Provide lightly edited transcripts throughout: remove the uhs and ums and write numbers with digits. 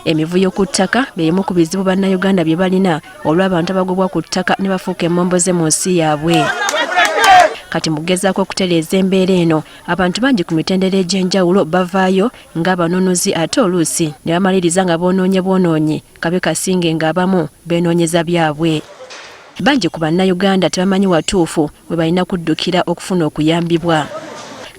Emivuyo ku ttaka by'emu ku bizibu bannayuganda bye balina olw'abantu abagobwa ku ttaka ne bafuuka emmomboze mu nsi yaabwe. Kati mugezaako okutereeza embeera eno, abantu bangi ku mitendera egy'enjawulo bavaayo ng'abanoonyuzi ate oluusi ne bamaliriza nga boonoonye kabe kasinge ng'abamu beenoonyeza byabwe. Bangi ku bannayuganda tebamanyi watuufu we balina kuddukira okufuna okuyambibwa.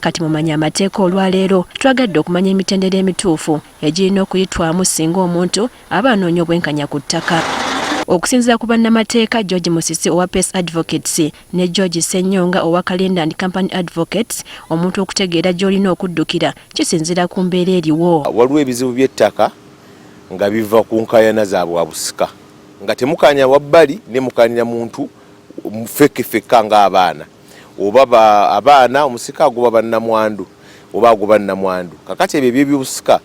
Kati mumanya amateeka olwaleero twagadde okumanya emitendera emituufu egirina okuyitwamu singa omuntu aba anoonya obwenkanya ku ttaka. Okusinziira ku bannamateeka George Musisi owa Peace Advocates ne George Ssenyonga owa Kalenda and Company Advocates, omuntu okutegeera gy'olina okuddukira kisinziira ku mbeera eriwo. Waliwo ebizibu by'ettaka nga biva ku nkayana za bwabusika nga temukanya wabbali ne mukanira muntu mufekefeka ng'abaana oba abaana omusika agoba bannamwandu oba agoba nnamwandu. Kakati ebyo eby'obusika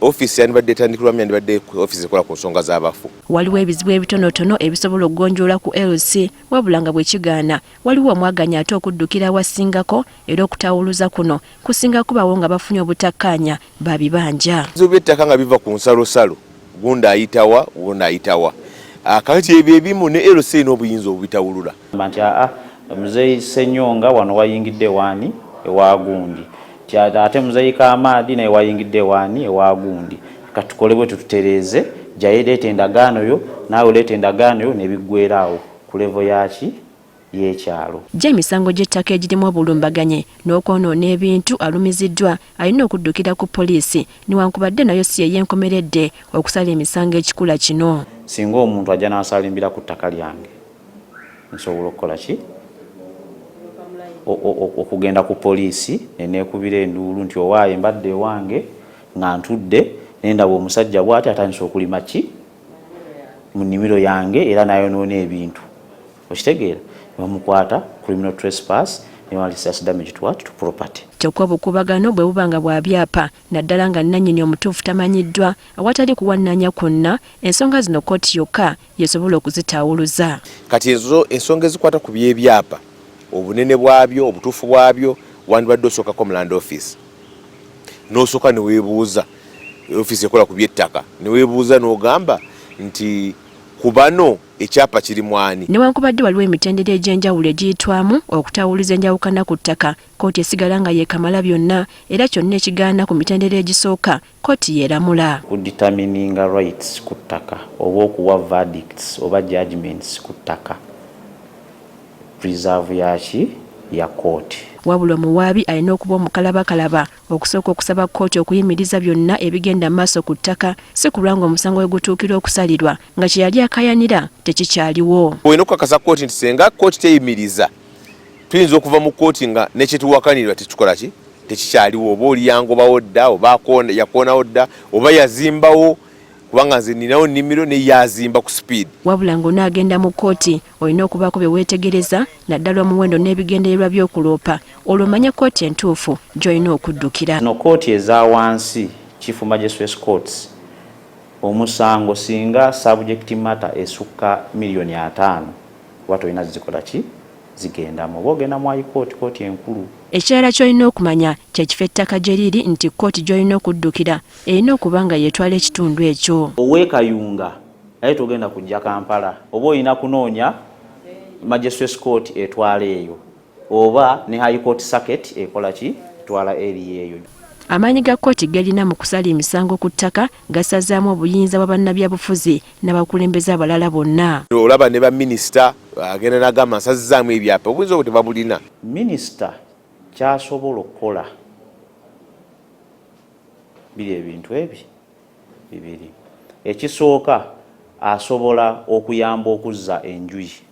office yanibadde etandikirwamu yanibadde office ekola ku nsonga z'abafu. Waliwo ebizibu ebitonotono ebisobola okugonjoola ku LC wabula nga bwe kigaana waliwo omwaganya ate okuddukira awasingako era okutawuluza kuno kusinga kubawo nga bafunye obutakkaanya babibanja. Ebizibu by'ettaka nga biva ku nsalosalo gundi ayitawa gundi ayitawa. Kakati ebyo ebimu ne LC n'obuyinza obubitawulula. Muzeyi Ssenyonga wano wayingidde waani ewa gundi. Ate muzeyi Kamadi naye wayingidde waani ewa gundi. Katukole bwe tutereeze jaye leeta endagaano yo naawe leeta endagaano yo ne biggweeraawo ku levo yaki y'ekyalo. Gy'emisango gy'ettaka egirimu obulumbaganye n'okwonoona ebintu alumiziddwa alina okuddukira ku poliisi newankubadde nayo si ey'enkomeredde okusala emisango ekikula kino. Singa omuntu ajja n'asalimbira ku ttaka lyange nsobola okukola ki? Okugenda ku poliisi neneekubira enduulu nti owaaye mbadde ewange nga ntudde nendaba omusajja bw'ati atandise okulima ki mu nnimiro yange era nayonoona ebintu. Okitegeera? Bamukwata criminal trespass ne malicious damage to property. Kyokka obukubagano bwe buba nga bwa byapa naddala nga nannyini omutuufu tamanyiddwa awatali kuwannanya kwonna, ensonga zino kkooti yokka yesobola okuzitawuluza. Kati ezo ensonga ezikwata ku by'ebyapa obunene bwabyo obutuufu bwabyo wandibadde osookako mu land office n'osooka ne weebuuza office ekola ku by'ettaka ne weebuuza n'ogamba nti ku bano ekyapa kiri mwani. Newankubadde waliwo emitendera egy'enjawulo egiyitwamu okutawuluza enjawukana ku ttaka, kkooti esigala nga yeekamala byonna era kyonna ekigaana ku mitendera egisooka kkooti yeeramula. Kudetermininga rights ku ttaka oba okuwa verdicts oba judgments ku ttaka preserve yaki ya kkooti. Wabula omuwaabi alina okuba omukalabakalaba okusooka okusaba kkooti okuyimiriza byonna ebigenda maaso ku ttaka si kulwa nga omusango we gutuukira okusalirwa nga kye yali akayanira tekikyaliwo. Olina okukakasa kkooti nti senga kkooti teyimiriza tuyinza okuva mu kkooti nga nekyetuwakanirwa tekikola ki tekikyaliwo, oba oliyangobawo dda oba yakoonawo dda oba yazimbawo kubanga nze ninawo nnimiro ne yazimba ku speed. Wabula ng'onaagenda mu kkooti olina okubaako bye weetegereza naddala omuwendo n'ebigendererwa by'okuloopa olwomanya kkooti entuufu gy'olina okuddukira. No kkooti eza wansi Chief Magistrates Courts omusango singa subject matter esukka $5,000,000 watu olina zikola ki zigendamu oba ogenda mu high court kkooti enkulu. Ekirala ky'olina okumanya kye kifo ettaka gye liri nti kkooti gy'olina okuddukira erina okuba nga yeetwala ekitundu ekyo. Oweekayunga naye togenda kujja Kampala oba olina kunoonya Magistrates Court etwala eyo oba ne High Court Circuit ekola ki etwala eri eyo. Amaanyi ga kkooti gelina mu kusala emisango ku ttaka gasazaamu obuyinza bwa bannabyabufuzi n'abakulembeze abalala bonna. Olaba ne baminisita agenda n'agamba nsazizaamu ebyapa obuyinza obwo tebabulina. Minisita kyasobola okukola biri ebintu ebi bibiri. Ekisooka asobola okuyamba okuzza enjuyi.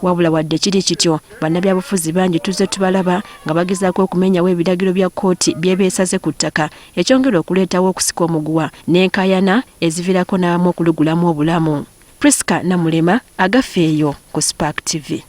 Wabula wadde kiri kityo bannabyabufuzi bangi tuzze tubalaba nga bagezaako okumenyawo ebiragiro bya kkooti byebeesaze ku ttaka ekyongera okuleetawo okusika omuguwa n'enkaayana eziviirako n'abamu okulugulamu obulamu. Priska Namulema agafeeyo ku Spark TV.